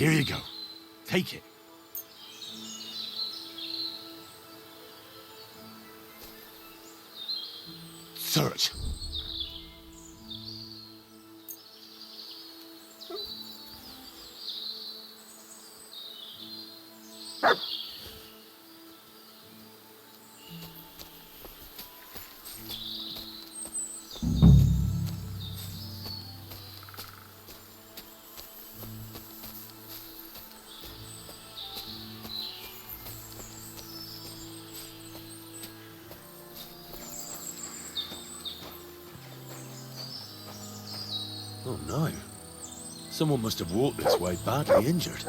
Here you go. Take it. Search. Oh no. Someone must have walked this way badly injured.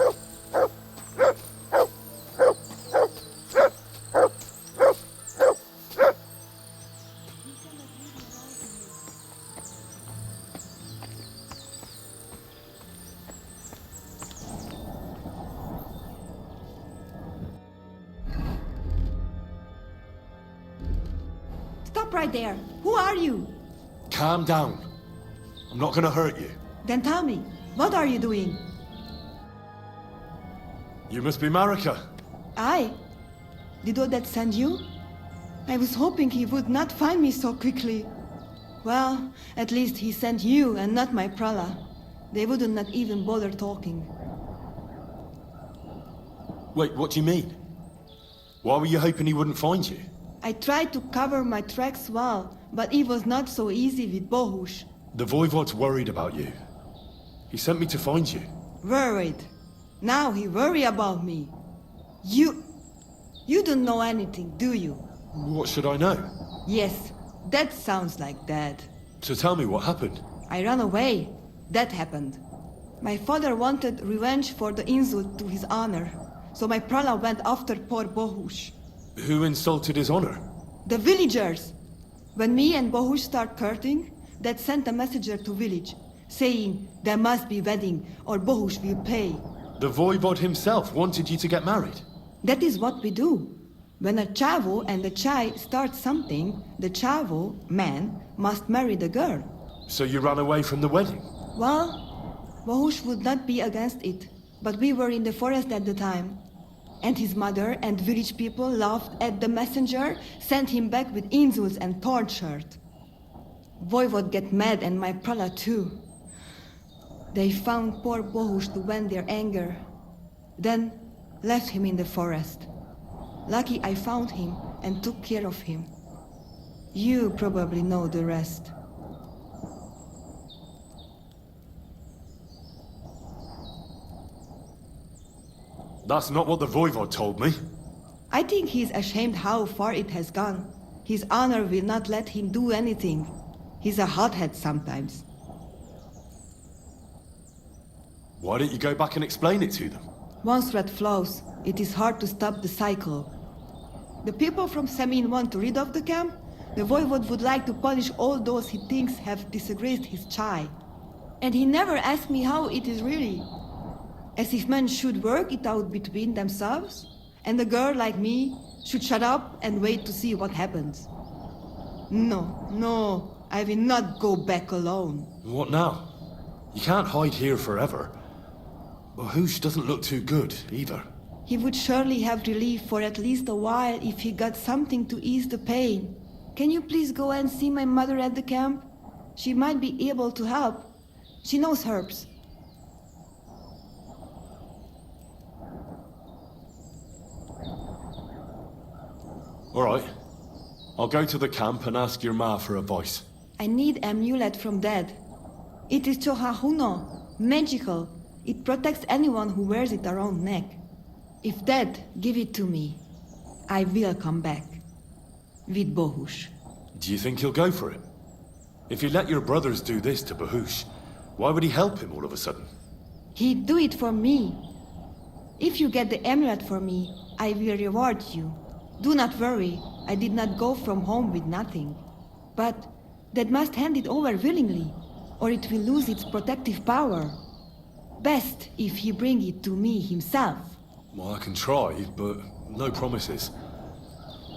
Stop right there. Who are you? Calm down. I'm not gonna hurt you. Then tell me, what are you doing? You must be Marika. I? Did Odette send you? I was hoping he would not find me so quickly. Well, at least he sent you and not my prala. They wouldn't not even bother talking. Wait, what do you mean? Why were you hoping he wouldn't find you? I tried to cover my tracks well, but it was not so easy with Bohush. The Voivod's worried about you. He sent me to find you. Worried. Now he worry about me. You don't know anything, do you? What should I know? Yes, that sounds like Dad. So tell me what happened. I ran away. That happened. My father wanted revenge for the insult to his honor, so my prala went after poor Bohush. Who insulted his honor? The villagers! When me and Bohush start courting, Dad sent a messenger to village, saying there must be wedding or Bohush will pay. The Voivod himself wanted you to get married. That is what we do. When a chavo and a chai start something, the chavo, man, must marry the girl. So you ran away from the wedding? Well, Bohush would not be against it, but we were in the forest at the time. And his mother and village people laughed at the messenger, sent him back with insults and tortured. Voivod get mad and my prala too. They found poor Bohush to vent their anger, then left him in the forest. Lucky I found him and took care of him. You probably know the rest. That's not what the Voivod told me. I think he's ashamed how far it has gone. His honor will not let him do anything. He's a hothead sometimes. Why don't you go back and explain it to them? Once thread flows, it is hard to stop the cycle. The people from Samin want to rid of the camp. The Voivod would like to punish all those he thinks have disgraced his chai. And he never asked me how it is really. As if men should work it out between themselves, and a girl like me should shut up and wait to see what happens. No, I will not go back alone. What now? You can't hide here forever. Bohush doesn't look too good, either. He would surely have relief for at least a while if he got something to ease the pain. Can you please go and see my mother at the camp? She might be able to help. She knows herbs. All right. I'll go to the camp and ask your ma for advice. I need amulet from Dad. It is Chohahuno, magical. It protects anyone who wears it around neck. If Dad give it to me, I will come back. With Bohush. Do you think he'll go for it? If you let your brothers do this to Bohush, why would he help him all of a sudden? He'd do it for me. If you get the amulet for me, I will reward you. Do not worry, I did not go from home with nothing. But Dad must hand it over willingly, or it will lose its protective power. Best if he bring it to me himself. Well, I can try, but no promises.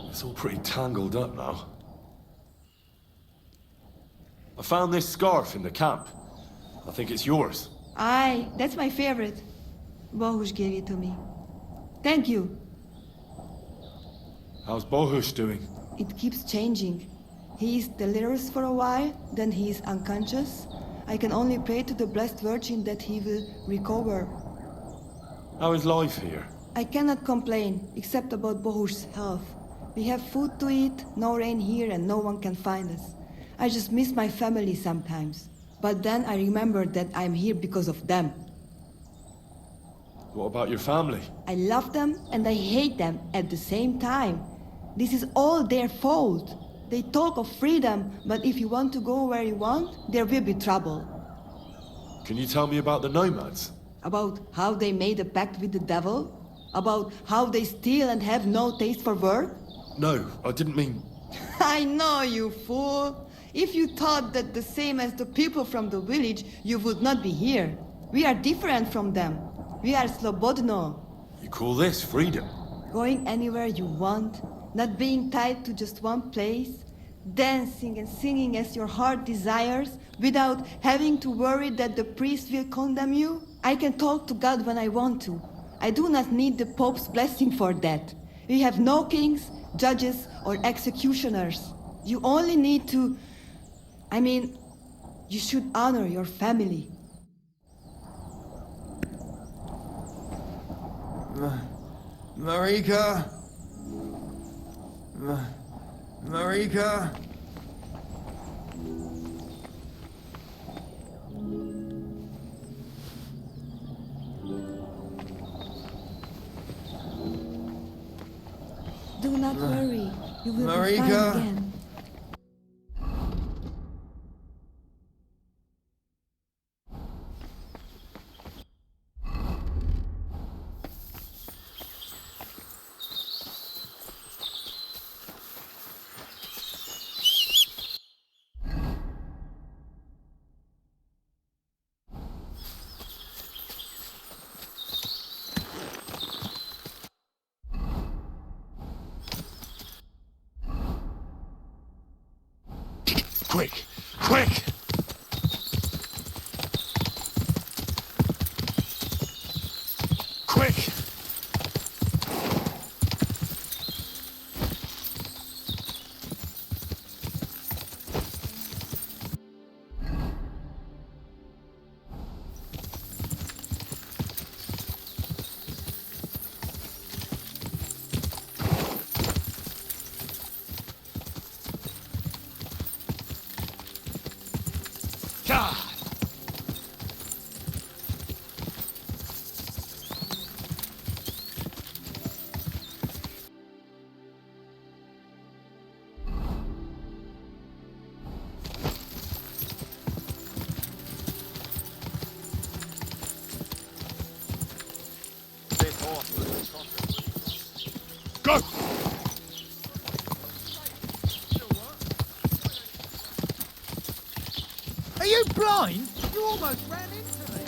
It's all pretty tangled up now. I found this scarf in the camp. I think it's yours. Aye, that's my favorite. Bohush gave it to me. Thank you. How's Bohush doing? It keeps changing. He is delirious for a while, then he is unconscious. I can only pray to the Blessed Virgin that he will recover. How is life here? I cannot complain, except about Bohush's health. We have food to eat, no rain here, and no one can find us. I just miss my family sometimes. But then I remember that I'm here because of them. What about your family? I love them and I hate them at the same time. This is all their fault. They talk of freedom, but if you want to go where you want, there will be trouble. Can you tell me about the nomads? About how they made a pact with the devil? About how they steal and have no taste for work? No, I didn't mean... I know, you fool! If you thought that the same as the people from the village, you would not be here. We are different from them. We are slobodno. You call this freedom? Going anywhere you want, not being tied to just one place, dancing and singing as your heart desires, without having to worry that the priest will condemn you. I can talk to God when I want to. I do not need the Pope's blessing for that. We have no kings, judges, or executioners. You only need to... you should honor your family. Marika? Marika? Do not worry. You will be Marika? fine again. Quick! Quick! Quick! God! Go! Are you blind? You almost ran into me.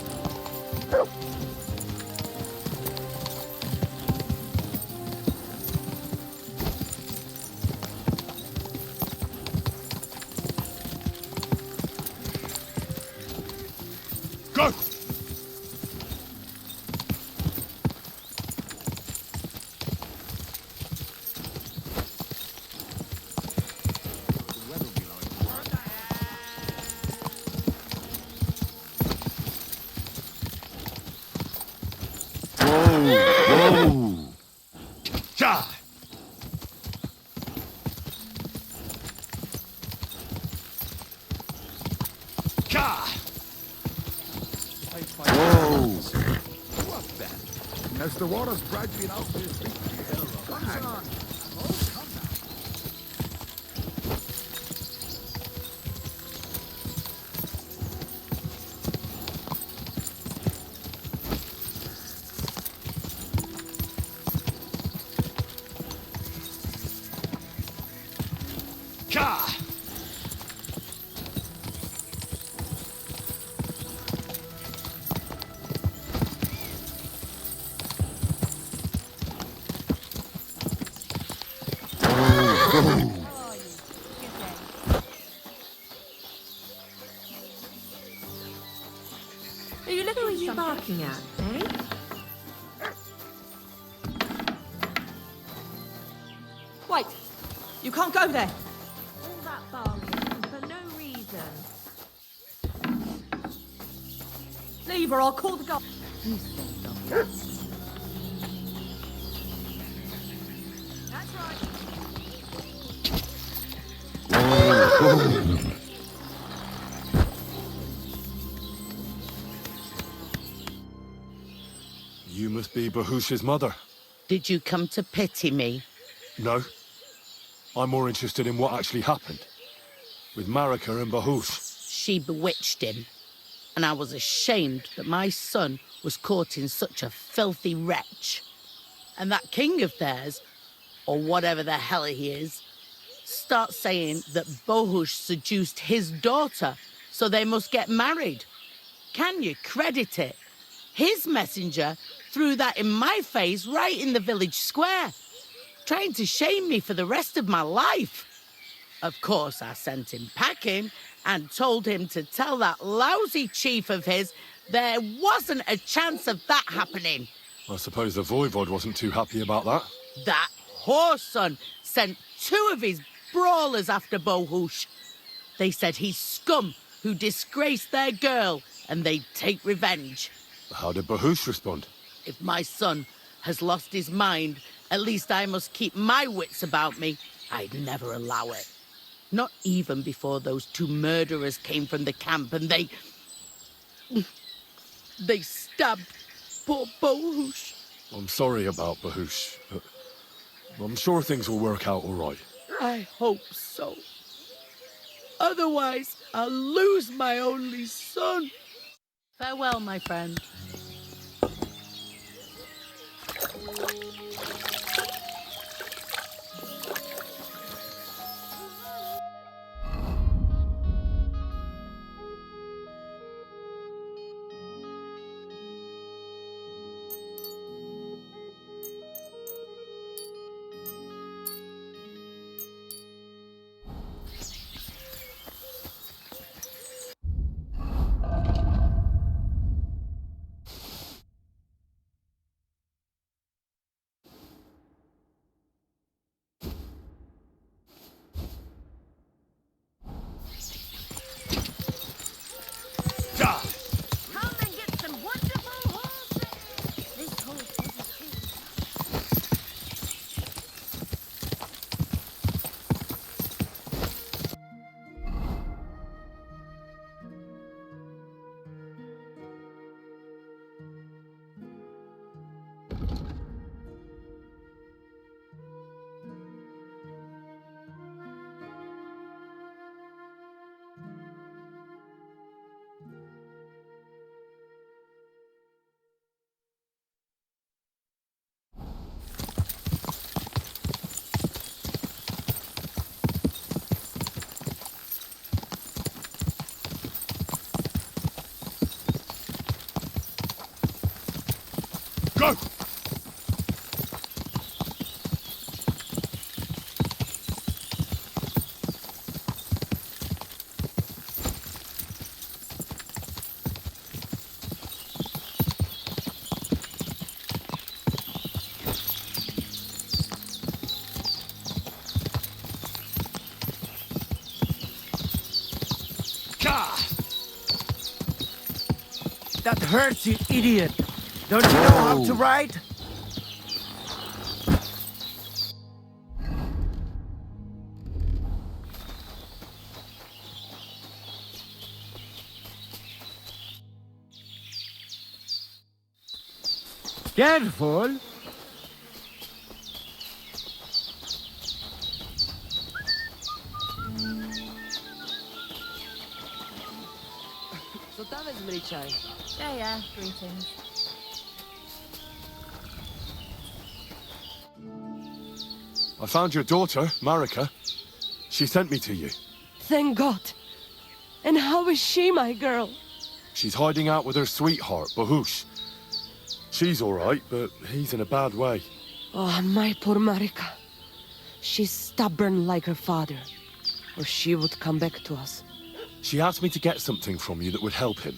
Go! Whoa! Ja! Ja! Whoa! What's that? As the water's gradually out to his feet. Come on. Oh, come now. Ja! Who are you barking at, eh? Wait! You can't go there! All that bargaining for no reason. Leave or I'll call the guard. That's right. You must be Bahush's mother. Did you come to pity me? No. I'm more interested in what actually happened. With Marika and Bahush. She bewitched him. And I was ashamed that my son was caught in such a filthy wretch. And that king of theirs, or whatever the hell he is, starts saying that Bahush seduced his daughter, so they must get married. Can you credit it? His messenger threw that in my face right in the village square, trying to shame me for the rest of my life. Of course, I sent him packing and told him to tell that lousy chief of his there wasn't a chance of that happening. I suppose the Voivod wasn't too happy about that. That whoreson sent 2 of his brawlers after Bahush. They said he's scum who disgraced their girl and they'd take revenge. How did Bahush respond? If my son has lost his mind, at least I must keep my wits about me. I'd never allow it. Not even before those 2 murderers came from the camp and they stabbed poor Bahush. I'm sorry about Bahush, but I'm sure things will work out all right. I hope so. Otherwise, I'll lose my only son. Farewell, my friend. Come and get some wonderful horses. This horse is a treat. Go! That hurts, you idiot! Don't you know how to ride? Careful! Co tam jest Mriczaj? Yeah, greetings. I found your daughter, Marika. She sent me to you. Thank God. And how is she, my girl? She's hiding out with her sweetheart, Bahush. She's all right, but he's in a bad way. Oh, my poor Marika. She's stubborn like her father. Or she would come back to us. She asked me to get something from you that would help him.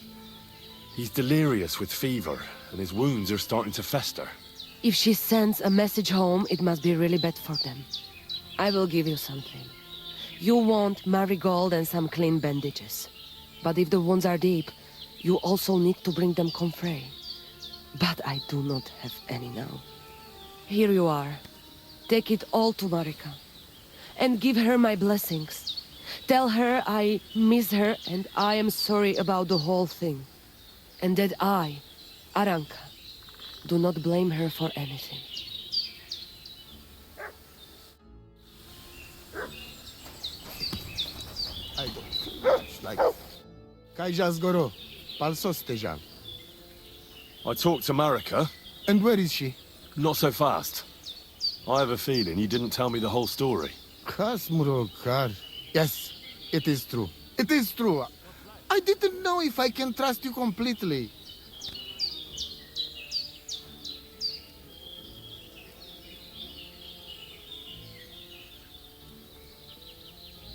He's delirious with fever, and his wounds are starting to fester. If she sends a message home, it must be really bad for them. I will give you something. You want marigold and some clean bandages. But if the wounds are deep, you also need to bring them comfrey. But I do not have any now. Here you are. Take it all to Marika. And give her my blessings. Tell her I miss her and I am sorry about the whole thing. And that I, Aranka, do not blame her for anything. Ajde, šlajk. Kaj žas goro? Pal so stežal. I talked to Marika. And where is she? Not so fast. I have a feeling you didn't tell me the whole story. Kasmurokar. Yes, it is true. It is true. I didn't know if I can trust you completely.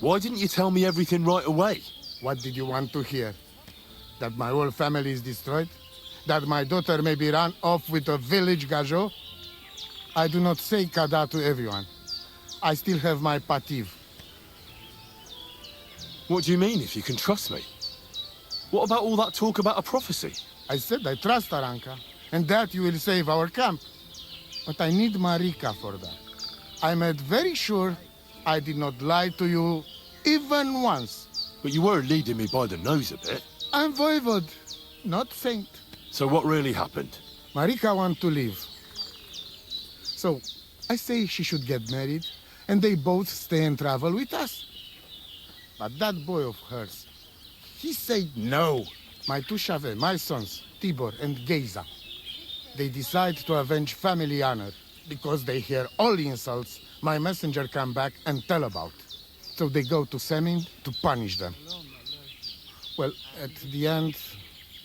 Why didn't you tell me everything right away? What did you want to hear? That my whole family is destroyed? That my daughter may be run off with a village gajo? I do not say kada to everyone. I still have my pativ. What do you mean, if you can trust me? What about all that talk about a prophecy? I said I trust Aranka, and that you will save our camp. But I need Marika for that. I made very sure I did not lie to you even once. But you were leading me by the nose a bit. I'm voivod, not saint. So what really happened? Marika wants to leave. So I say she should get married, and they both stay and travel with us. But that boy of hers, he said no. My two Shave, my sons, Tibor and Geza, they decide to avenge family honor because they hear all insults my messenger come back and tell about. So they go to Semin to punish them. Well, at the end,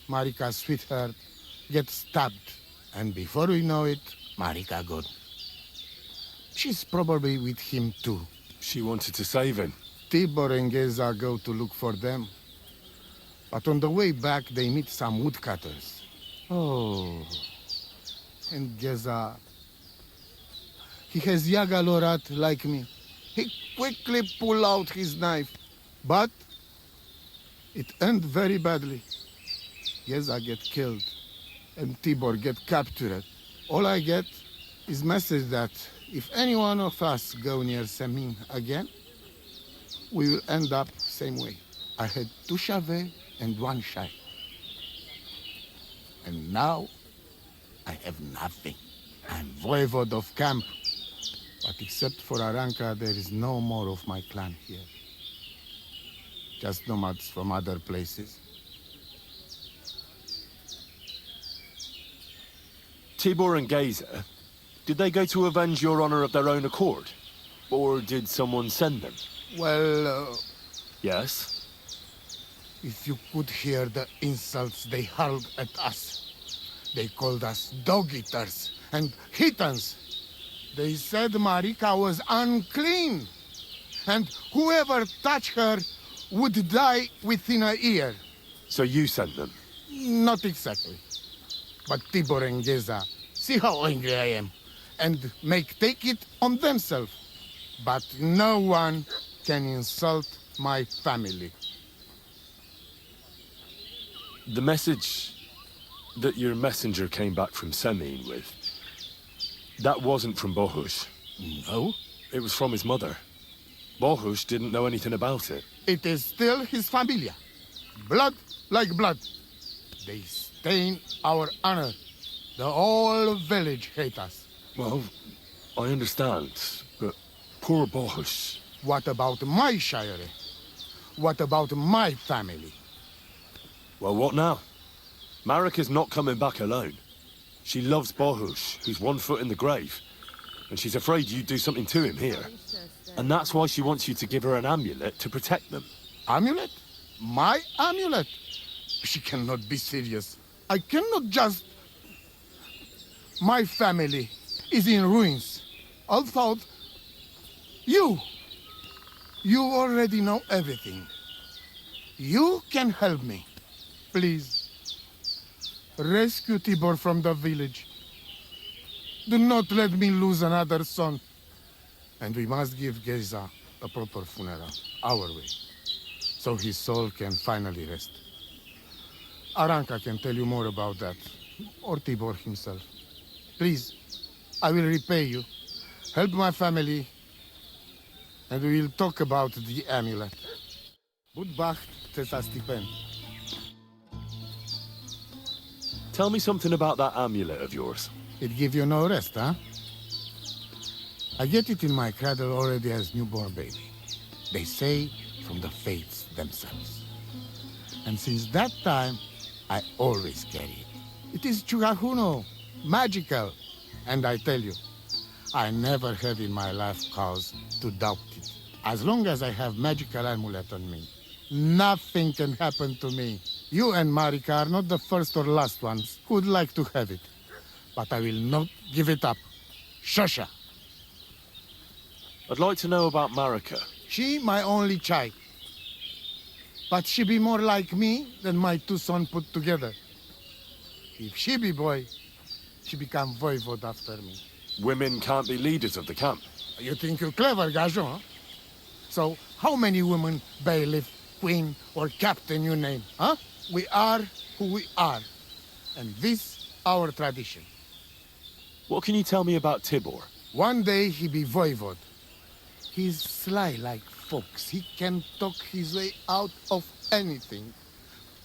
Marika's sweetheart gets stabbed. And before we know it, Marika gone. She's probably with him too. She wanted to save him. Tibor and Geza go to look for them. But on the way back, they meet some woodcutters. Oh. And Geza, he has Yagalorat like me. He quickly pull out his knife. But it ends very badly. Geza get killed, and Tibor get captured. All I get is message that if any one of us go near Semin again, we will end up same way. I had two Shave and one Shai. And now, I have nothing. I'm voivod of camp. But except for Aranka, there is no more of my clan here. Just nomads from other places. Tibor and Geza, did they go to avenge your honor of their own accord? Or did someone send them? Well, Yes? if you could hear the insults they hurled at us. They called us dog-eaters and hitans. They said Marika was unclean, and whoever touched her would die within a year. So you sent them? Not exactly. But Tibor and Geza, see how angry I am, and take it on themselves. But no one can insult my family. The message that your messenger came back from Semin with, that wasn't from Bohush. No? It was from his mother. Bohush didn't know anything about it. It is still his familia. Blood like blood. They stain our honor. The whole village hate us. Well, I understand, but poor Bohush. What about my shire? What about my family? Well, what now? Marika's not coming back alone. She loves Bohush, who's 1 foot in the grave. And she's afraid you'd do something to him here. And that's why she wants you to give her an amulet to protect them. Amulet? My amulet? She cannot be serious. I cannot just... My family is in ruins. I thought... You already know everything. You can help me. Please. Rescue Tibor from the village. Do not let me lose another son. And we must give Geza a proper funeral, our way, so his soul can finally rest. Aranka can tell you more about that, or Tibor himself. Please, I will repay you. Help my family, and we will talk about the amulet. Budbacht teta stipen. Tell me something about that amulet of yours. It give you no rest, huh? I get it in my cradle already as newborn baby. They say from the fates themselves. And since that time, I always carry it. It is Chugahuno, magical. And I tell you, I never had in my life cause to doubt it. As long as I have magical amulet on me, nothing can happen to me. You and Marika are not the first or last ones who'd like to have it. But I will not give it up. Shosha. I'd like to know about Marika. She my only child. But she be more like me than my two sons put together. If she be boy, she become voivode after me. Women can't be leaders of the camp. You think you're clever, Gajon, huh? So, how many women, bailiff, queen, or captain you name, huh? We are who we are. And this, our tradition. What can you tell me about Tibor? One day he be voivode. He's sly like fox. He can talk his way out of anything.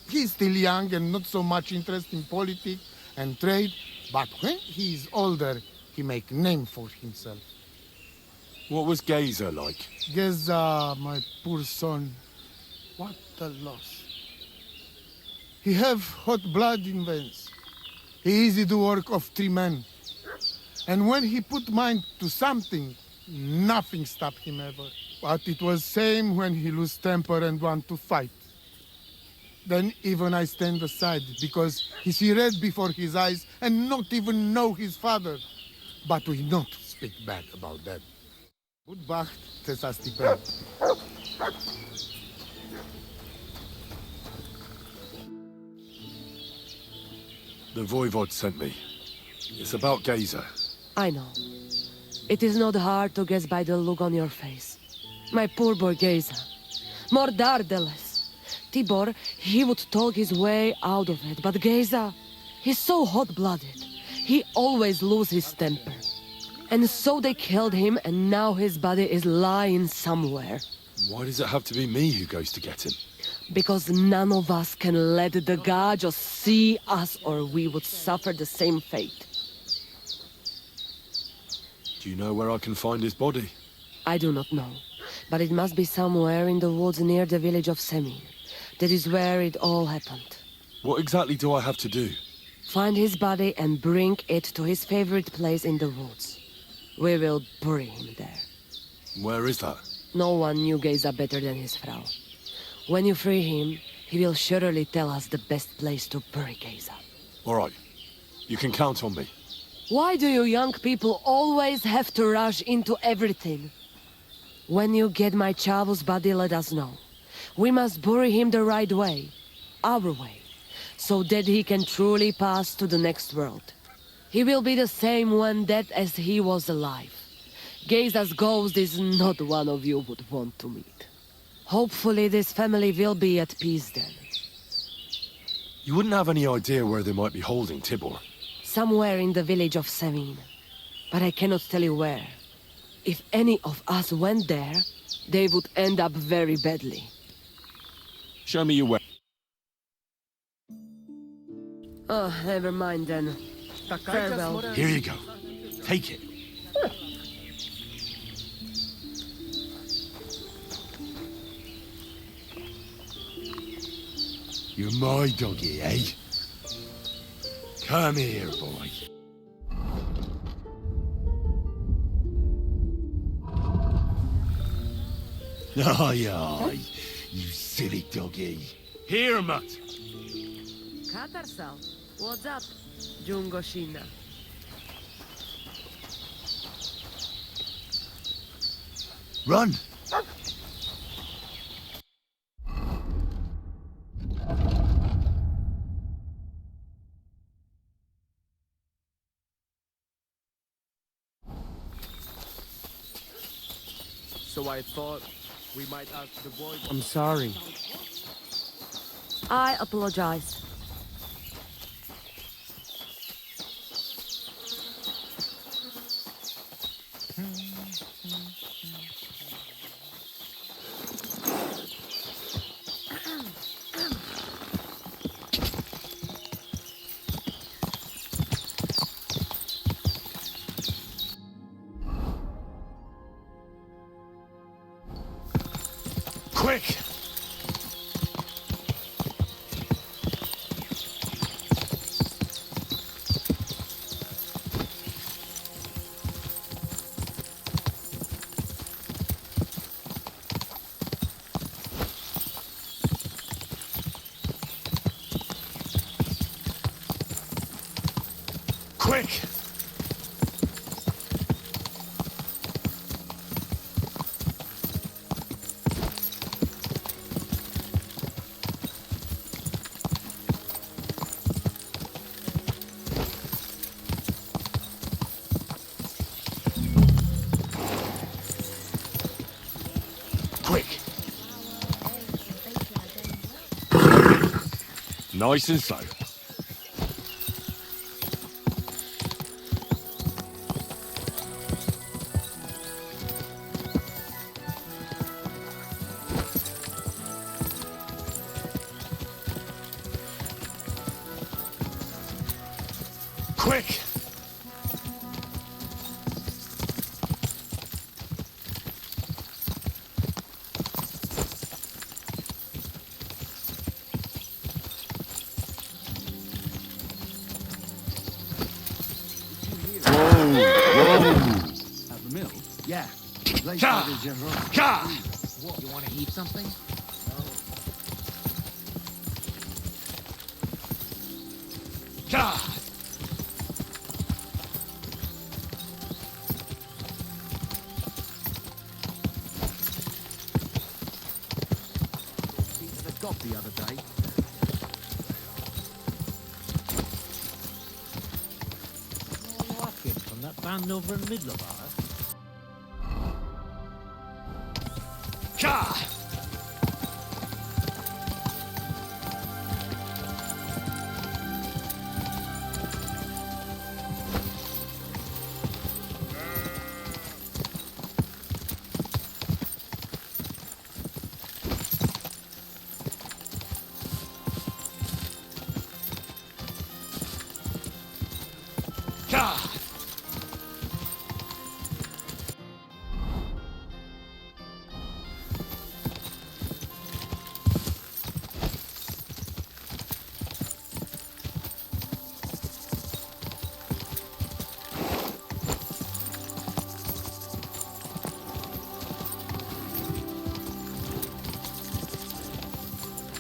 He's still young and not so much interested in politics and trade, but when he is older, he make name for himself. What was Geza like? Geza, my poor son, what a loss. He have hot blood in veins. He easy to work of 3 men. And when he put mind to something, nothing stopped him ever. But it was same when he lose temper and want to fight. Then even I stand aside because he see red before his eyes and not even know his father. But we not speak bad about that. Budbacht tesa stipen. The voivode sent me. It's about Geza. I know. It is not hard to guess by the look on your face. My poor boy Geza. More dardeles. Tibor, he would talk his way out of it, but Geza, he's so hot-blooded. He always loses his temper. And so they killed him, and now his body is lying somewhere. Why does it have to be me who goes to get him? Because none of us can let the Gajos see us, or we would suffer the same fate. Do you know where I can find his body? I do not know, but it must be somewhere in the woods near the village of Semin. That is where it all happened. What exactly do I have to do? Find his body and bring it to his favorite place in the woods. We will bury him there. Where is that? No one knew Geza better than his Frau. When you free him, he will surely tell us the best place to bury Geza. All right. You can count on me. Why do you young people always have to rush into everything? When you get my Chavo's body, let us know. We must bury him the right way. Our way. So that he can truly pass to the next world. He will be the same when dead as he was alive. Geza's ghost is not one of you would want to meet. Hopefully this family will be at peace then. You wouldn't have any idea where they might be holding Tibor. Somewhere in the village of Semin. But I cannot tell you where. If any of us went there, they would end up very badly. Show me your way. Oh, never mind then. Farewell. Here you go. Take it. You're my doggy, eh? Come here, boy. Aye, aye, you silly doggy. Here, Mutt. Katarsal, what's up, Jungoshina? Run! so I thought we might ask the boy. I'm sorry. I apologize. Quick! Quick! Quick! Nice and slow. Quick! At the mill? Yeah. Late Ka! by the general. Ka! What, you want to eat something? Ka! Piece of got the other day. Rocket from that band over in the middle of ours. Ka! Ka!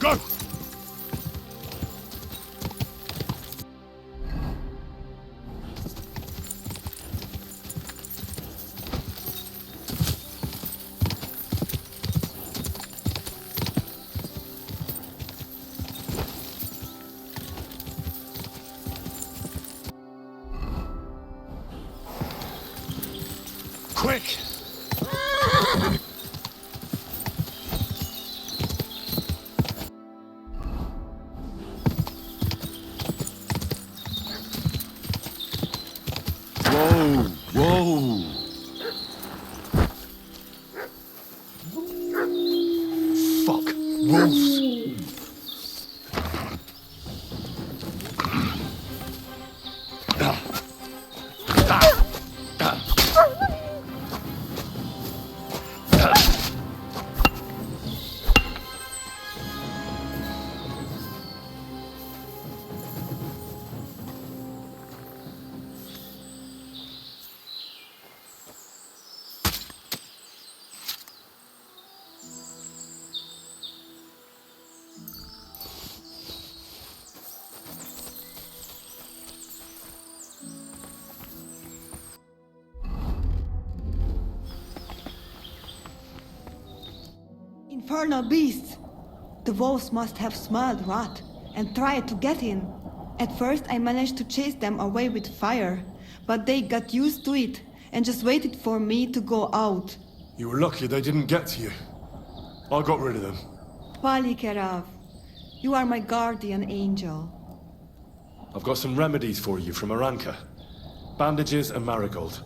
Go! Quick! Whoa! Whoa! Fuck! Wolves! Infernal beasts! The wolves must have smelled rat and tried to get in. At first I managed to chase them away with fire, but they got used to it and just waited for me to go out. You were lucky they didn't get to you. I got rid of them. Palikerav, you are my guardian angel. I've got some remedies for you from Aranka. Bandages and marigold.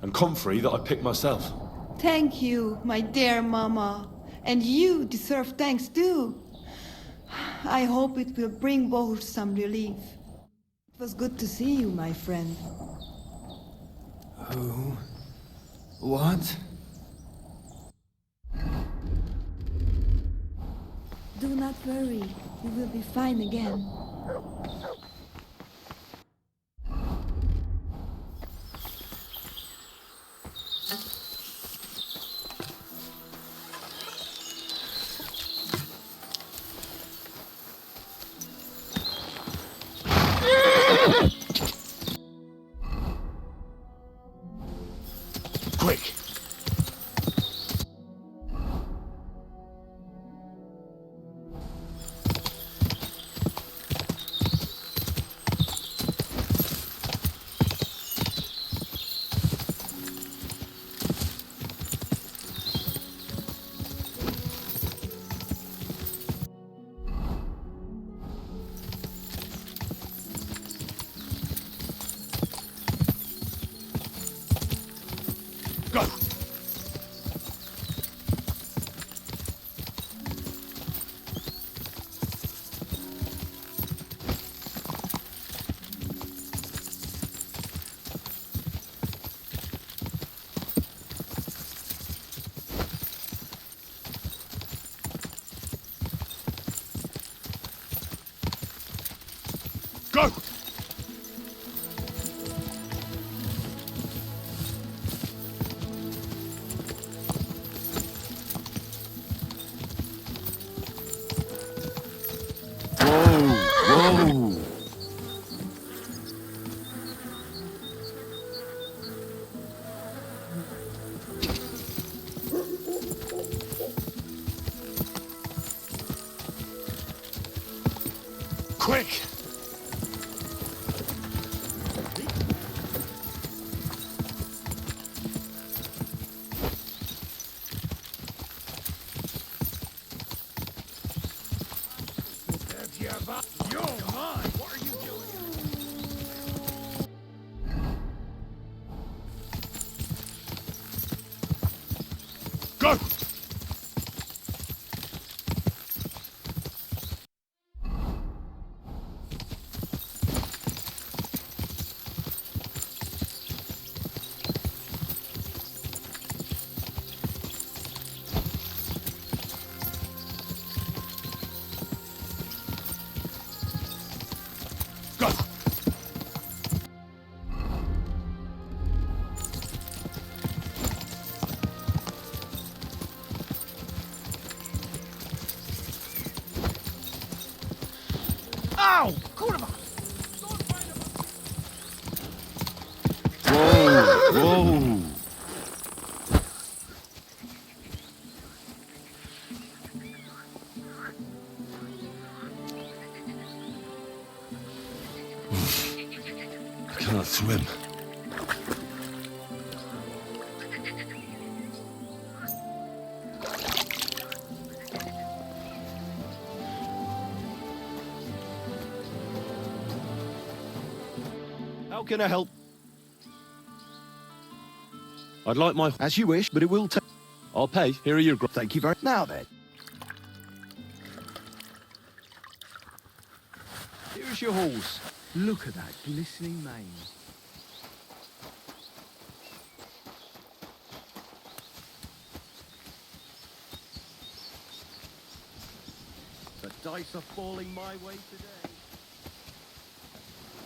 And comfrey that I picked myself. Thank you, my dear mama. And you deserve thanks too. I hope it will bring Bohush some relief. It was good to see you, my friend. Who? What? Do not worry, you will be fine again. Quick! Go! Go! Whoa! Quick! Go! Go! Ow! Kurwa! Whoa! I cannot swim. How can I help? I'd like my... As you wish, but it will take... I'll pay. Here are your... Thank you very... Now then. Here's your horse. Look at that glistening mane. The dice are falling my way today.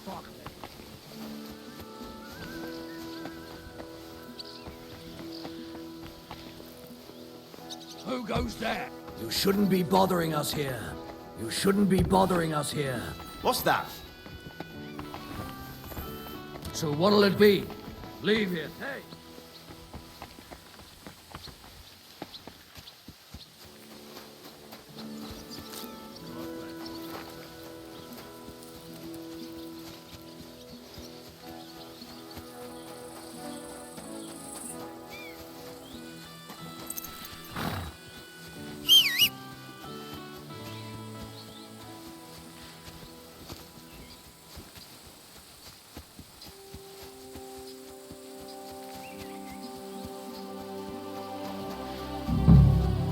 Fuck me. Who goes there? You shouldn't be bothering us here. You shouldn't be bothering us here. What's that? So what'll it be? Leave here. Hey!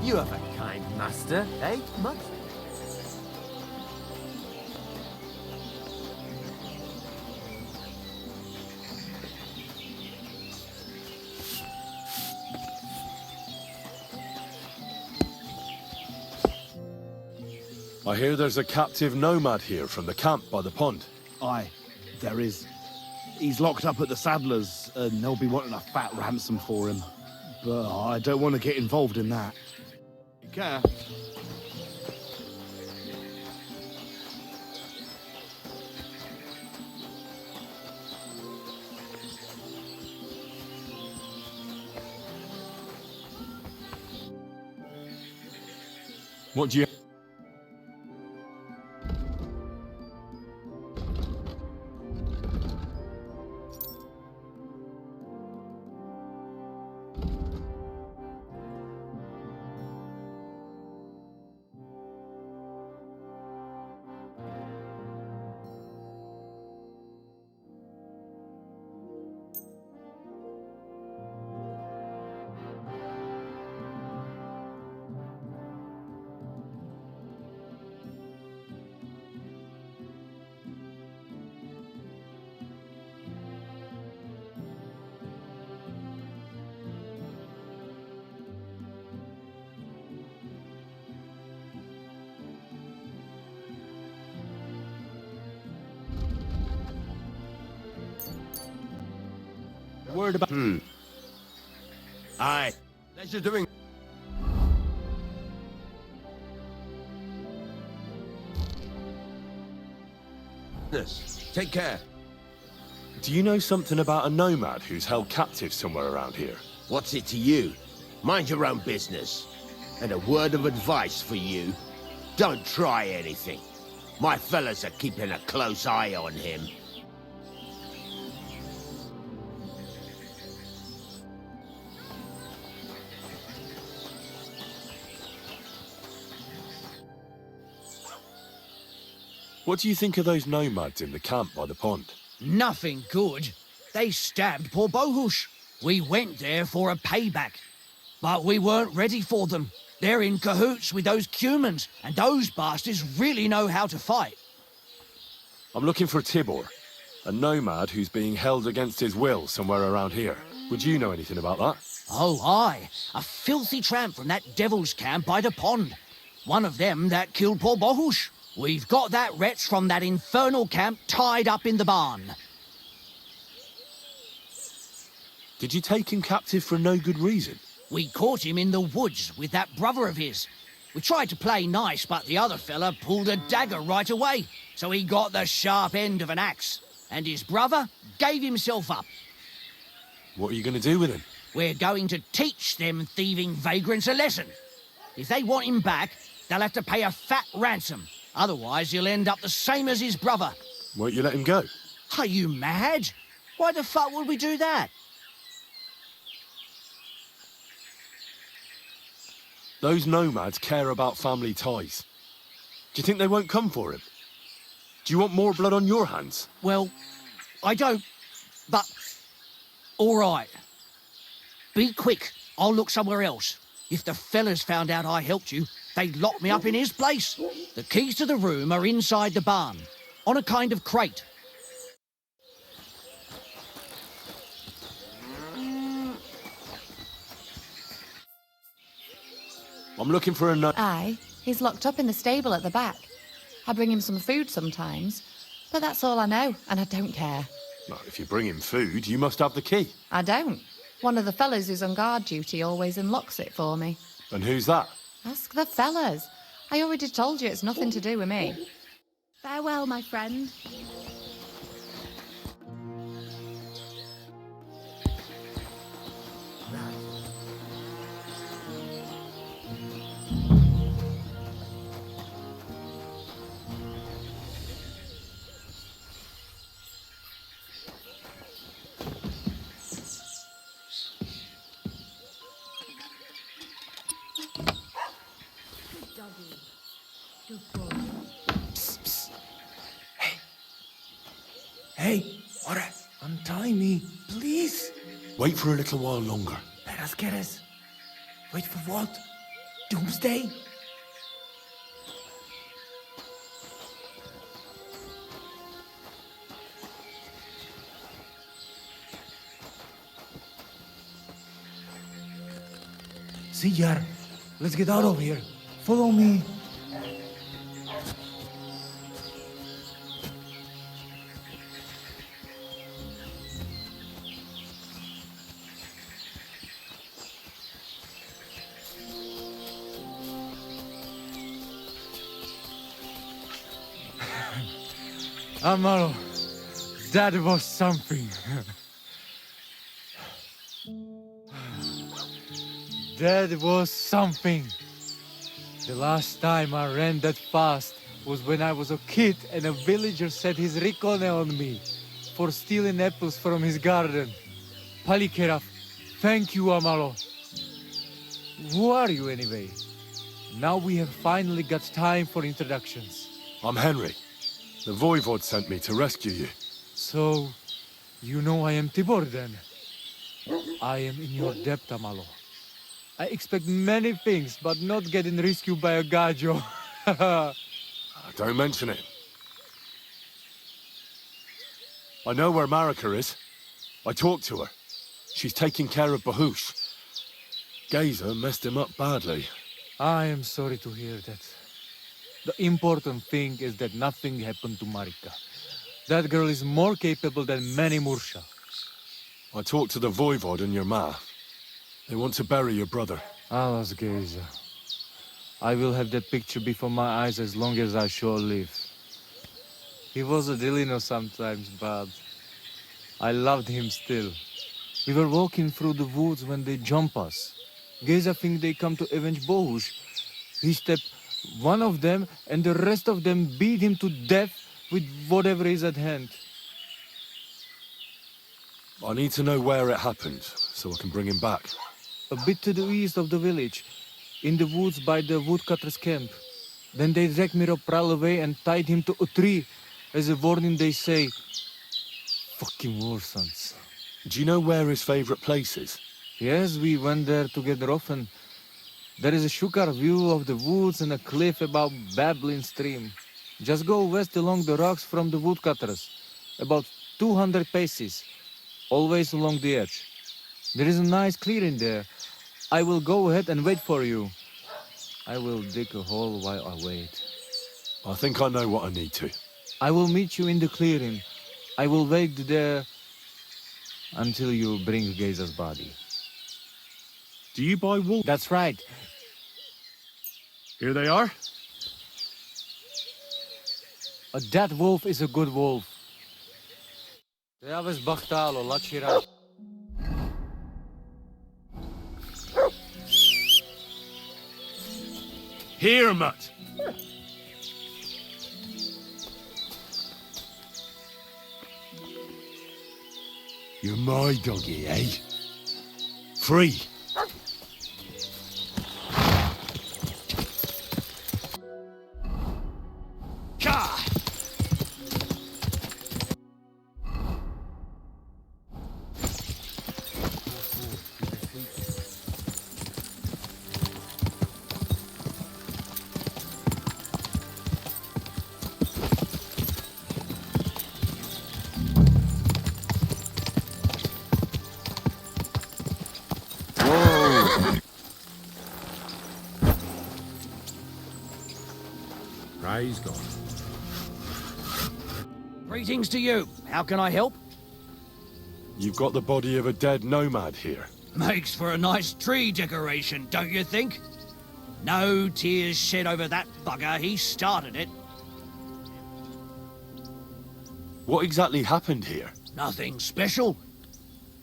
You have a kind master, eh, Mutt? I hear there's a captive nomad here from the camp by the pond. Aye, there is. He's locked up at the Saddler's, and they'll be wanting a fat ransom for him. But I don't want to get involved in that. You can. What do you... Word about... Aye. Pleasure doing... This. Take care. Do you know something about a nomad who's held captive somewhere around here? What's it to you? Mind your own business. And a word of advice for you. Don't try anything. My fellas are keeping a close eye on him. What do you think of those nomads in the camp by the pond? Nothing good. They stabbed poor Bohush. We went there for a payback. But we weren't ready for them. They're in cahoots with those Cumans, and those bastards really know how to fight. I'm looking for Tibor, a nomad who's being held against his will somewhere around here. Would you know anything about that? Oh, aye. A filthy tramp from that devil's camp by the pond. One of them that killed poor Bohush. We've got that wretch from that infernal camp tied up in the barn. Did you take him captive for no good reason? We caught him in the woods with that brother of his. We tried to play nice, but the other fella pulled a dagger right away, so he got the sharp end of an axe. And his brother gave himself up. What are you going to do with him? We're going to teach them thieving vagrants a lesson. If they want him back, they'll have to pay a fat ransom. Otherwise, he'll end up the same as his brother. Won't you let him go? Are you mad? Why the fuck would we do that? Those nomads care about family ties. Do you think they won't come for him? Do you want more blood on your hands? Well, I don't, but... all right. Be quick. I'll look somewhere else. If the fellas found out I helped you, they'd lock me up in his place. The keys to the room are inside the barn, on a kind of crate. I'm looking for a Aye, he's locked up in the stable at the back. I bring him some food sometimes, but that's all I know, and I don't care. Well, if you bring him food, you must have the key. I don't. One of the fellas who's on guard duty always unlocks it for me. And who's that? Ask the fellas. I already told you it's nothing to do with me. Farewell, my friend. Hey, what? Untie me, please. Wait for a little while longer. Let us get us. Wait for what? Doomsday? Sijar, let's get out of here. Follow me. Amaro, that was something. That was something. The last time I ran that fast was when I was a kid and a villager set his ricone on me for stealing apples from his garden. Palikeraf, thank you, Amaro. Who are you anyway? Now we have finally got time for introductions. I'm Henry. The Voivod sent me to rescue you. So, you know I am Tibor then? I am in your debt, Amalo. I expect many things, but not getting rescued by a gajo. Don't mention it. I know where Marika is. I talked to her. She's taking care of Bahush. Gazer messed him up badly. I am sorry to hear that. The important thing is that nothing happened to Marika. That girl is more capable than many Mursha. I talked to the Voivod and your ma. They want to bury your brother. Alas, Gazer. I will have that picture before my eyes as long as I shall live. He was a Delino sometimes, but I loved him still. We were walking through the woods when they jump us. Gazer think they come to avenge Bohush. He stepped one of them, and the rest of them beat him to death with whatever is at hand. I need to know where it happened, so I can bring him back. A bit to the east of the village, in the woods by the woodcutter's camp. Then they dragged Miropral away and tied him to a tree. As a warning, they say, fucking war sons. Do you know where his favorite place is? Yes, we went there together often. There is a shukar view of the woods and a cliff above babbling stream. Just go west along the rocks from the woodcutters, about 200 paces, always along the edge. There is a nice clearing there. I will go ahead and wait for you. I will dig a hole while I wait. I think I know what I need to. I will meet you in the clearing. I will wait there until you bring Gazer's body. Do you buy wool? That's right. Here they are. A dead wolf is a good wolf. Here, Mutt. You're my doggy, eh? Free. Praise God. Greetings to you. How can I help? You've got the body of a dead nomad here. Makes for a nice tree decoration, don't you think? No tears shed over that bugger. He started it. What exactly happened here? Nothing special.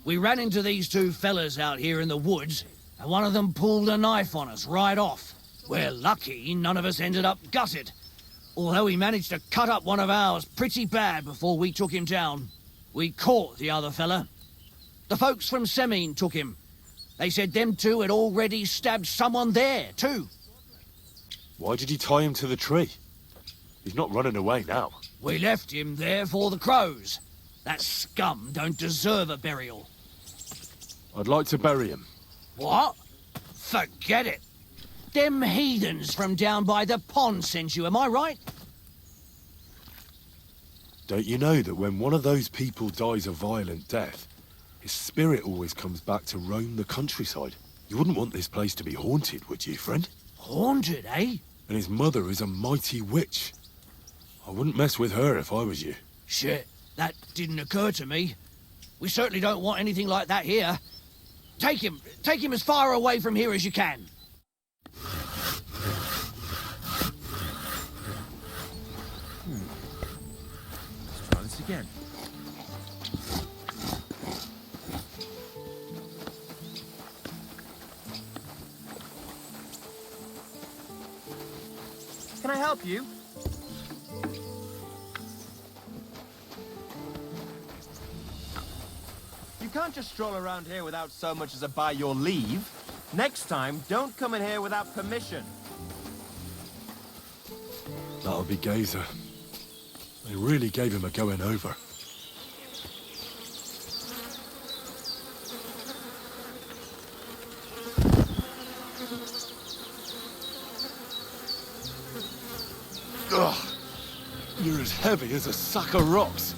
We ran into these two fellas out here in the woods, and one of them pulled a knife on us right off. We're lucky none of us ended up gutted, although he managed to cut up one of ours pretty bad before we took him down. We caught the other fella. The folks from Semine took him. They said them two had already stabbed someone there, too. Why did you tie him to the tree? He's not running away now. We left him there for the crows. That scum don't deserve a burial. I'd like to bury him. What? Forget it. Them heathens from down by the pond sent you, am I right? Don't you know that when one of those people dies a violent death, his spirit always comes back to roam the countryside? You wouldn't want this place to be haunted, would you, friend? Haunted, eh? And his mother is a mighty witch. I wouldn't mess with her if I was you. Shit, that didn't occur to me. We certainly don't want anything like that here. Take him as far away from here as you can. Let's try this again. Can I help you? You can't just stroll around here without so much as a by your leave. Next time, don't come in here without permission. That'll be Gazer. They really gave him a going over. Ugh! You're as heavy as a sack of rocks.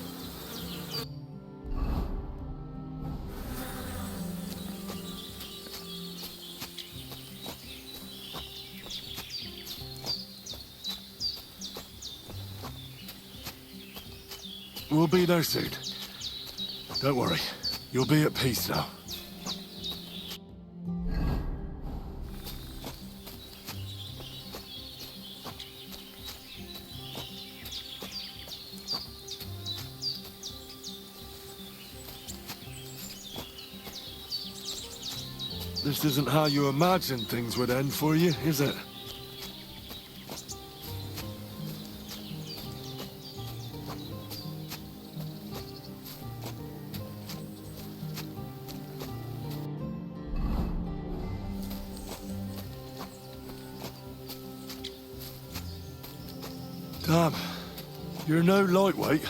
We'll be there soon. Don't worry. You'll be at peace now. This isn't how you imagined things would end for you, is it? Damn, you're no lightweight.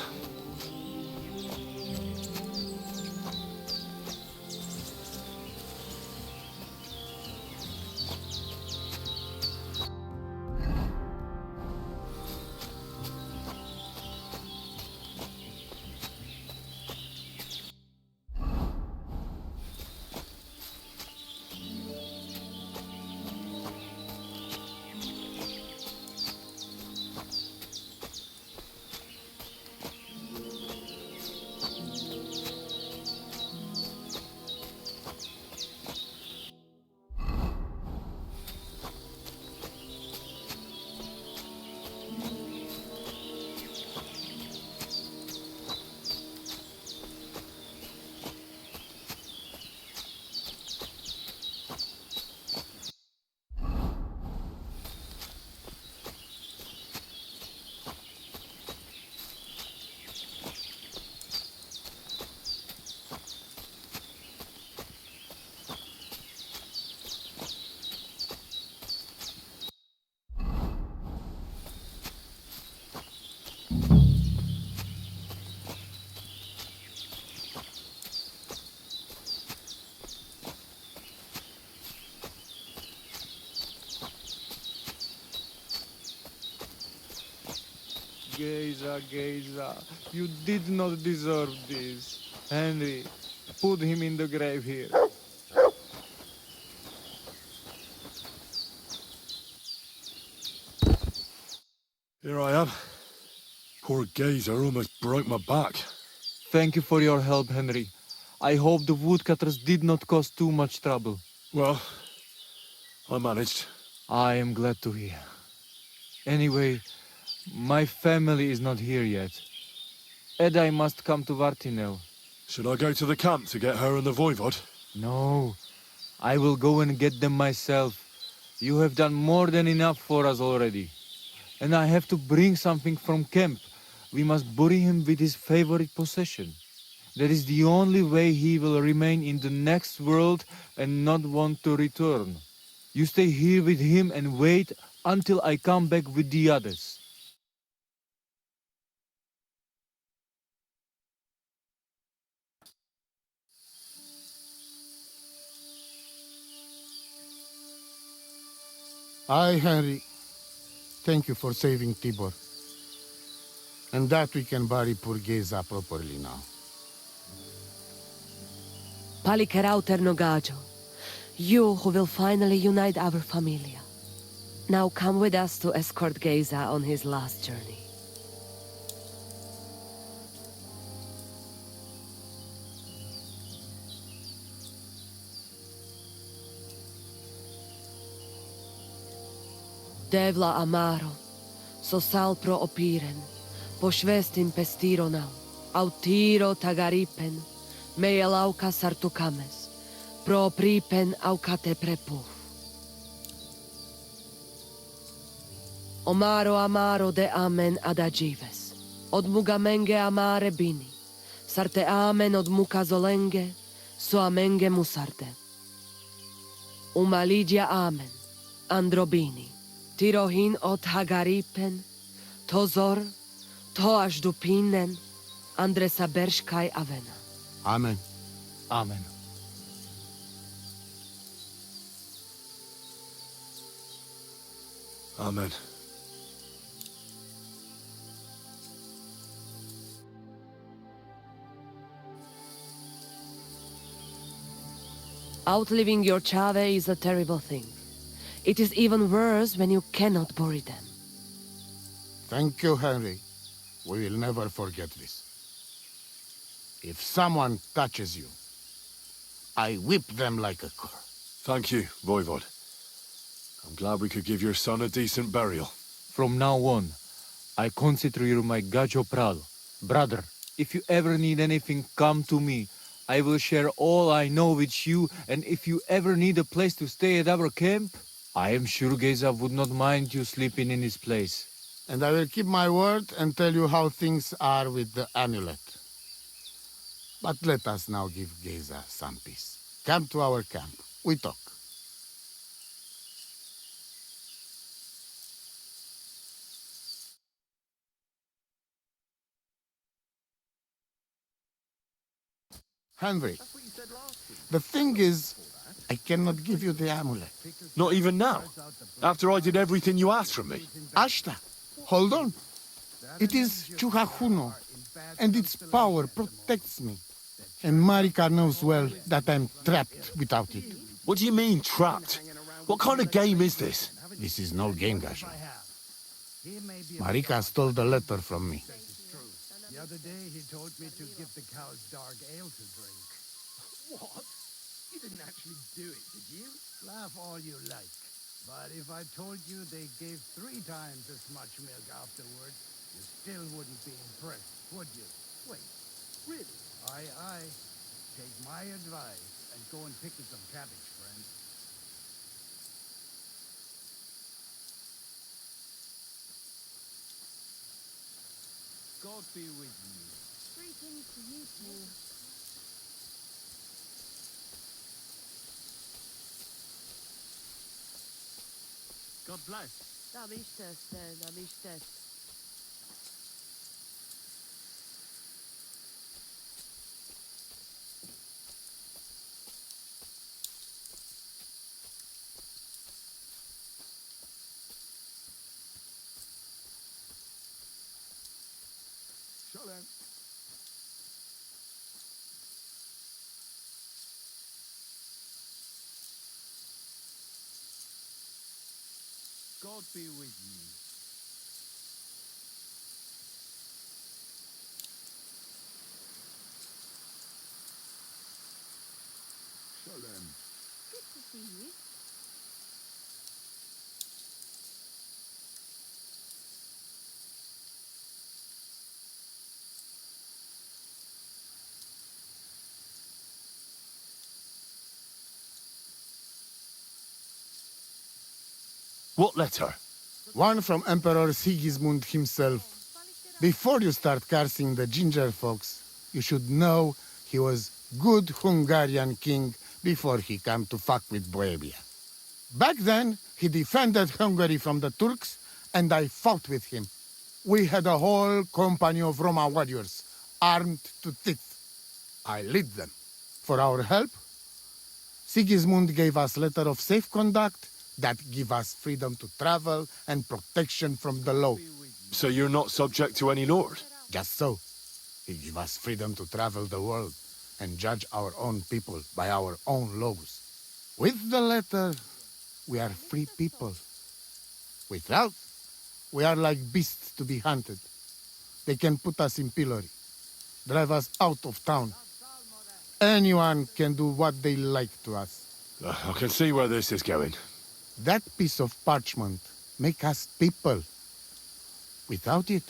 Geza, you did not deserve this. Henry, put him in the grave here. Here I am. Poor Gazer almost broke my back. Thank you for your help, Henry. I hope the woodcutters did not cause too much trouble. Well, I managed. I am glad to hear. Anyway, my family is not here yet. Edai must come to Vartinel. Should I go to the camp to get her and the voivod? No, I will go and get them myself. You have done more than enough for us already. And I have to bring something from camp. We must bury him with his favorite possession. That is the only way he will remain in the next world and not want to return. You stay here with him and wait until I come back with the others. I, Henry, thank you for saving Tibor. And that we can bury poor Geza properly now. Palikerauter Nogajo, you who will finally unite our familia. Now come with us to escort Geza on his last journey. Devla amaro, so sal pro opiren, pošvestin pestironau, autiro tagaripen, meelauka sartukames, pro pripen aukate prepuf. Omaro amaro de amen adagives, od mugamenge amare bini, sarte amen od mukazolenge, so amenge musarte. Umalidia amen, androbini. Tirohin od Hagaripen, Tozor, Toaš Dupinen, Andresa Berškaj Avena. Amen. Amen. Amen. Outliving your chave is a terrible thing. It is even worse when you cannot bury them. Thank you, Henry. We will never forget this. If someone touches you, I whip them like a cur. Thank you, Voivod. I'm glad we could give your son a decent burial. From now on, I consider you my Gajo Pral. Brother, if you ever need anything, come to me. I will share all I know with you, and if you ever need a place to stay at our camp, I am sure Geza would not mind you sleeping in his place. And I will keep my word and tell you how things are with the amulet. But let us now give Geza some peace. Come to our camp. We talk. Henry, the thing is, I cannot give you the amulet. Not even now? After I did everything you asked from me? Ashta, hold on. It is Chuhajuno, and its power protects me. And Marika knows well that I'm trapped without it. What do you mean, trapped? What kind of game is this? This is no game, Gasho. Marika stole the letter from me. The other day he told me to give the cows dark ale to drink. What? You didn't actually do it, did you? Laugh all you like. But if I told you they gave 3 times as much milk afterwards, you still wouldn't be impressed, would you? Wait, really? Aye, aye. Take my advice and go and pickle some cabbage, friend. God be with you. Greetings to you too. God bless. Namishtes. Shalom. God be with you. Shalom. Good to see you. What letter? One from Emperor Sigismund himself. Before you start cursing the ginger folks, you should know he was good Hungarian king before he came to fuck with Bohemia. Back then, he defended Hungary from the Turks, and I fought with him. We had a whole company of Roma warriors, armed to teeth. I lead them. For our help, Sigismund gave us letter of safe conduct that give us freedom to travel and protection from the law. So you're not subject to any lord? Just so. He give us freedom to travel the world and judge our own people by our own laws. With the letter, we are free people. Without, we are like beasts to be hunted. They can put us in pillory, drive us out of town. Anyone can do what they like to us. I can see where this is going. That piece of parchment make us people. Without it,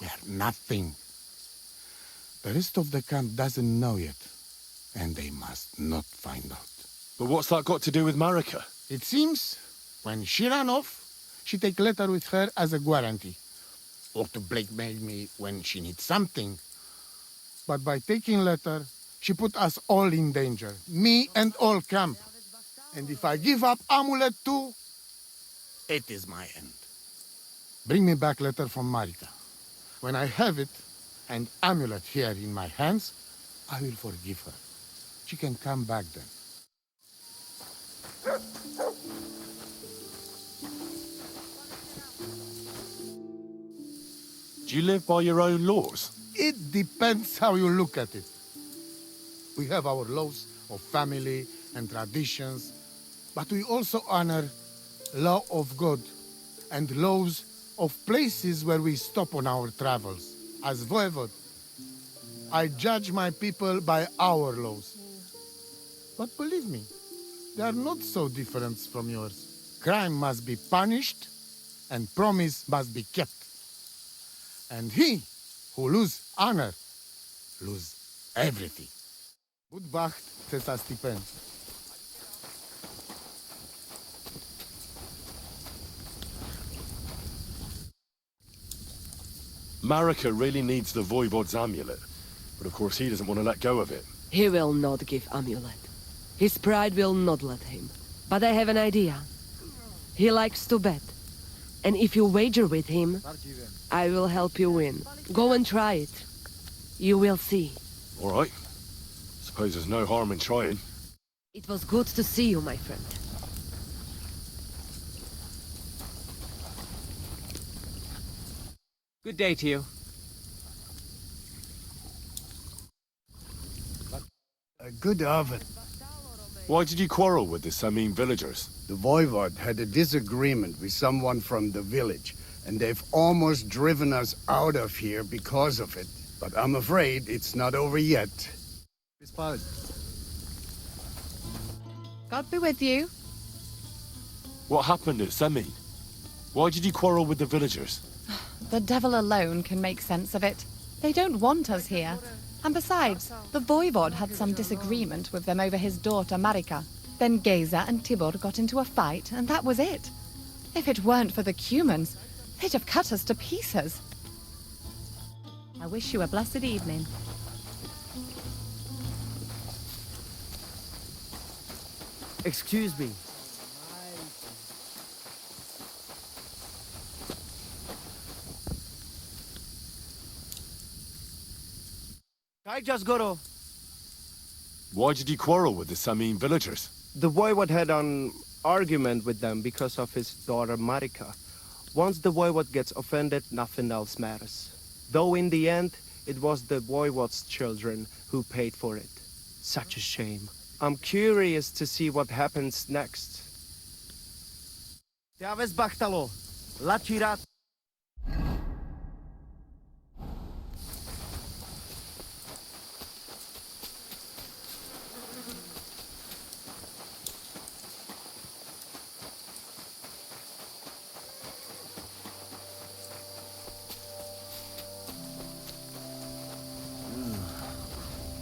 we are nothing. The rest of the camp doesn't know yet, and they must not find out. But what's that got to do with Marika? It seems, when she ran off, she take letter with her as a guarantee, or to blackmail me when she needs something. But by taking letter, she put us all in danger, me and all camp. And if I give up amulet too, it is my end. Bring me back letter from Marika. When I have it, and amulet here in my hands, I will forgive her. She can come back then. Do you live by your own laws? It depends how you look at it. We have our laws of family and traditions, but we also honor law of God and laws of places where we stop on our travels. As voivod, I judge my people by our laws. But believe me, they are not so different from yours. Crime must be punished, and promise must be kept. And he who lose honor, lose everything. Budwacht chce stipend. Marika really needs the Voivod's amulet, but of course he doesn't want to let go of it. He will not give amulet. His pride will not let him. But I have an idea. He likes to bet. And if you wager with him, I will help you win. Go and try it. You will see. All right. Suppose there's no harm in trying. It was good to see you, my friend. Good day to you. Good oven. Why did you quarrel with the Samin villagers? The Voivod had a disagreement with someone from the village, and they've almost driven us out of here because of it. But I'm afraid it's not over yet. God be with you. What happened at Samin? Why did you quarrel with the villagers? The devil alone can make sense of it. They don't want us here. And besides, the Voivod had some disagreement with them over his daughter Marika. Then Geza and Tibor got into a fight, and that was it. If it weren't for the Cumans, they'd have cut us to pieces. I wish you a blessed evening. Excuse me. I just got a... Why did you quarrel with the Samin villagers? The voivod had an argument with them because of his daughter Marika. Once the voivod gets offended, nothing else matters. Though in the end, it was the voivod's children who paid for it. Such a shame. I'm curious to see what happens next. Teaves bachtalo, latirat.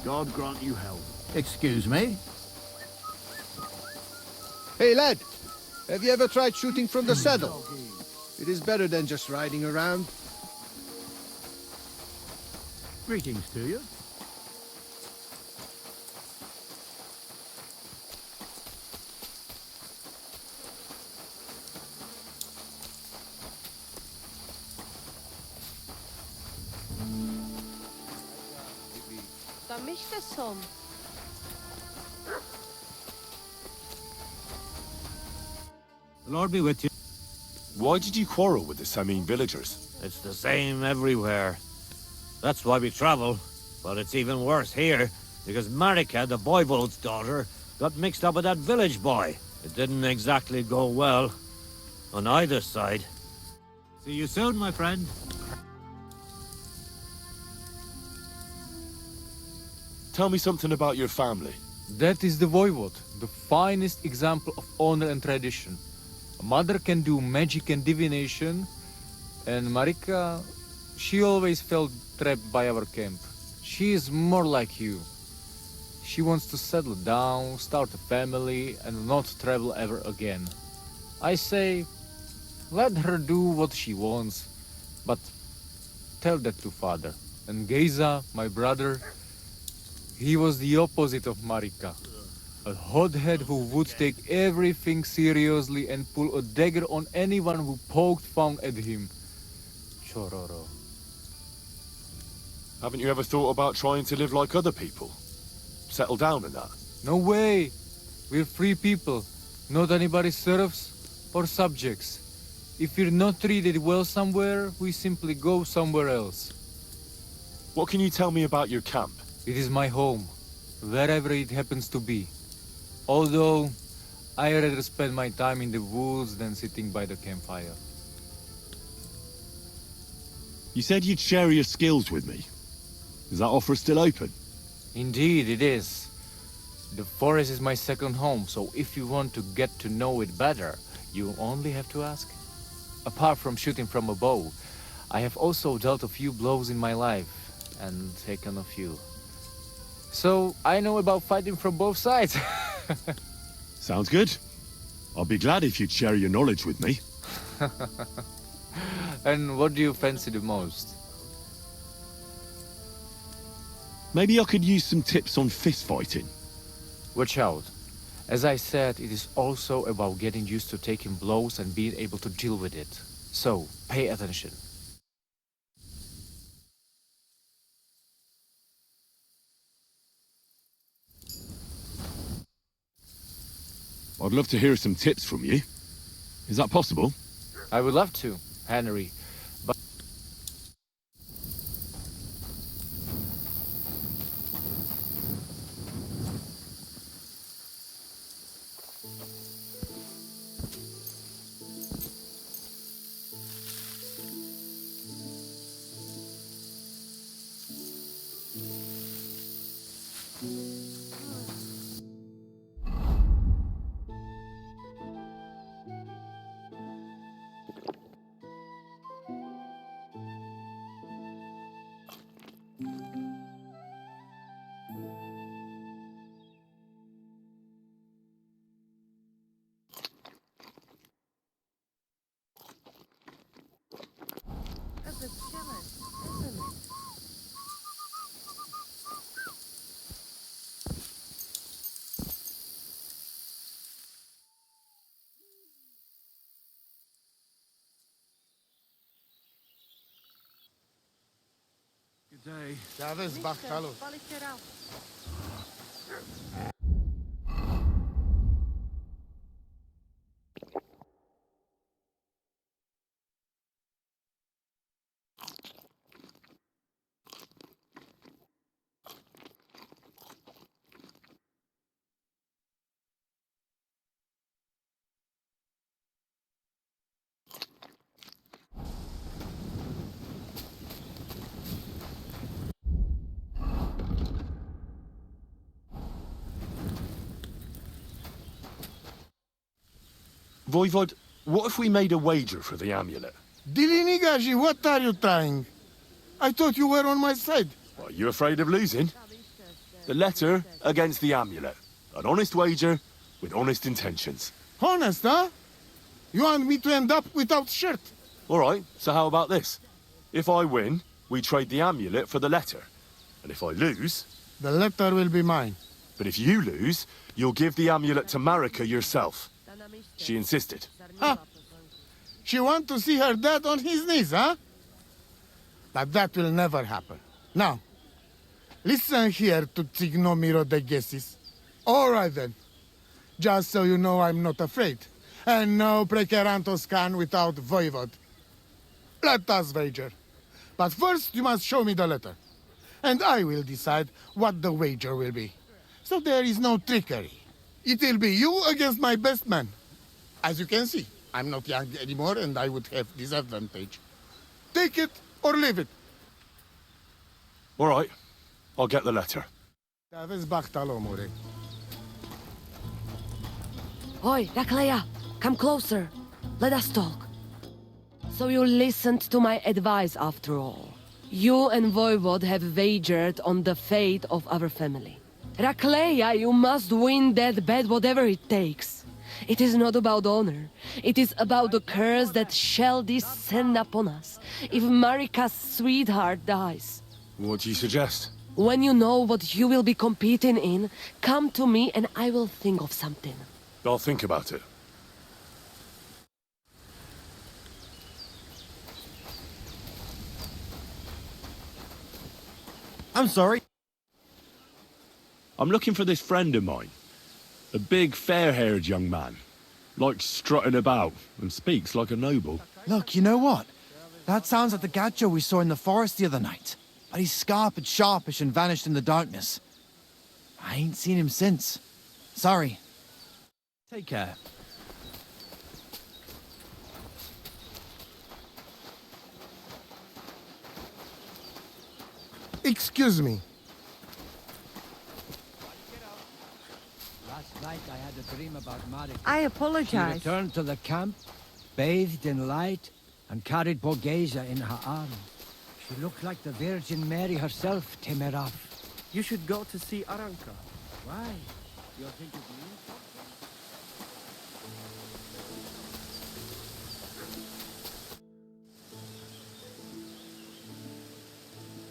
God grant you health. Excuse me? Hey, lad. Have you ever tried shooting from the saddle? It is better than just riding around. Greetings to you. Tam işte son. The Lord be with you. Why did you quarrel with the Samine villagers? It's the same everywhere. That's why we travel. But it's even worse here, because Marika, the voivode's daughter, got mixed up with that village boy. It didn't exactly go well, on either side. See you soon, my friend. Tell me something about your family. That is the voivode, the finest example of honor and tradition. A mother can do magic and divination, and Marika, she always felt trapped by our camp. She is more like you. She wants to settle down, start a family, and not travel ever again. I say, let her do what she wants, but tell that to father. And Geza, my brother, he was the opposite of Marika. A hothead who would take everything seriously and pull a dagger on anyone who poked fun at him. Chororo. Haven't you ever thought about trying to live like other people? Settle down and that? No way! We're free people, not anybody's serfs or subjects. If we're not treated well somewhere, we simply go somewhere else. What can you tell me about your camp? It is my home, wherever it happens to be. Although, I rather spend my time in the woods than sitting by the campfire. You said you'd share your skills with me. Is that offer still open? Indeed, it is. The forest is my second home, so if you want to get to know it better, you only have to ask. Apart from shooting from a bow, I have also dealt a few blows in my life, and taken a few. So, I know about fighting from both sides. Sounds good. I'll be glad if you'd share your knowledge with me. And what do you fancy the most? Maybe I could use some tips on fist fighting. Watch out. As I said, it is also about getting used to taking blows and being able to deal with it. So, pay attention. I'd love to hear some tips from you. Is that possible? I would love to, Henry, but... A bit jealous, isn't it? Good day. Chavez, Bachalo. Balicherao. Voivod, what if we made a wager for the amulet? Dilinigaji, what are you trying? I thought you were on my side. Are you afraid of losing? The letter against the amulet. An honest wager with honest intentions. Honest, huh? You want me to end up without shirt? All right, so how about this? If I win, we trade the amulet for the letter. And if I lose... The letter will be mine. But if you lose, you'll give the amulet to Marika yourself. She insisted. Huh? She want to see her dad on his knees, huh? But that will never happen. Now, listen here to Tignomiro de Gesis. All right then. Just so you know I'm not afraid. And no precaranto scan without voivod. Let us wager. But first you must show me the letter. And I will decide what the wager will be. So there is no trickery. It will be you against my best man. As you can see, I'm not young anymore and I would have disadvantage. Take it or leave it. All right, I'll get the letter. Oi, Rakleya, come closer. Let us talk. So you listened to my advice after all. You and Voivod have wagered on the fate of our family. Rakleya, you must win that bet whatever it takes. It is not about honor. It is about the curse that shall descend upon us if Marika's sweetheart dies. What do you suggest? When you know what you will be competing in, come to me and I will think of something. I'll think about it. I'm sorry. I'm looking for this friend of mine. A big, fair-haired young man. Likes strutting about and speaks like a noble. Look, you know what? That sounds like the gacho we saw in the forest the other night. But he's scarp and sharpish and vanished in the darkness. I ain't seen him since. Sorry. Take care. Excuse me. Last night I had a dream about Marika. I apologize. She returned to the camp, bathed in light, and carried Borghese in her arms. She looked like the Virgin Mary herself, Temeraf. You should go to see Aranka. Why? You're thinking of me?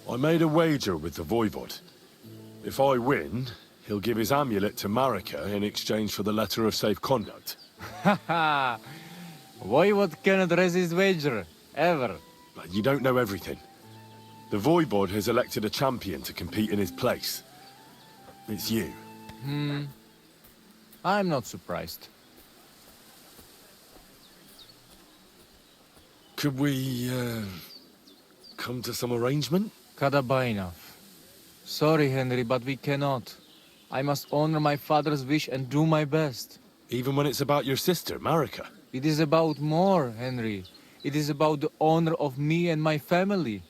I made a wager with the Voivod. If I win, he'll give his amulet to Marika in exchange for the letter of safe conduct. Haha! Voivod cannot resist wager, ever. You don't know everything. The Voivod has elected a champion to compete in his place. It's you. I'm not surprised. Could we, come to some arrangement? Kadabainov. Sorry, Henry, but we cannot. I must honor my father's wish and do my best. Even when it's about your sister, Marika? It is about more, Henry. It is about the honor of me and my family.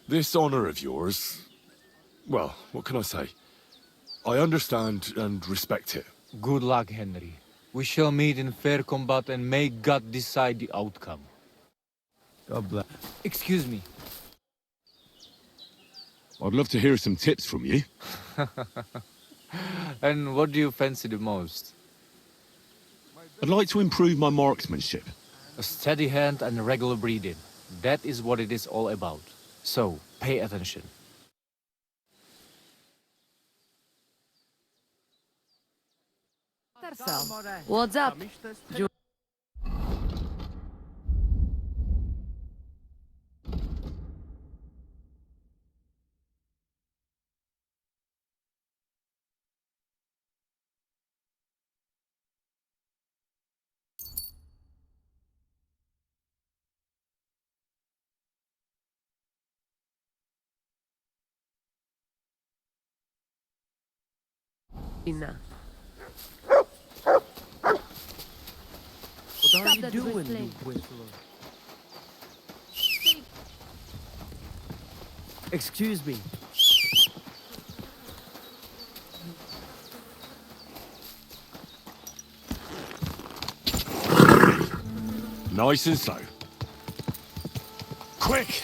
This honor of yours... Well, what can I say? I understand and respect it. Good luck, Henry. We shall meet in fair combat and may God decide the outcome. God bless. Excuse me. I'd love to hear some tips from you. And what do you fancy the most? I'd like to improve my marksmanship. A steady hand and regular breathing. That is what it is all about. So, pay attention. What's up? Ina. What are you doing, you whistler? Excuse me. Nice and slow. Quick!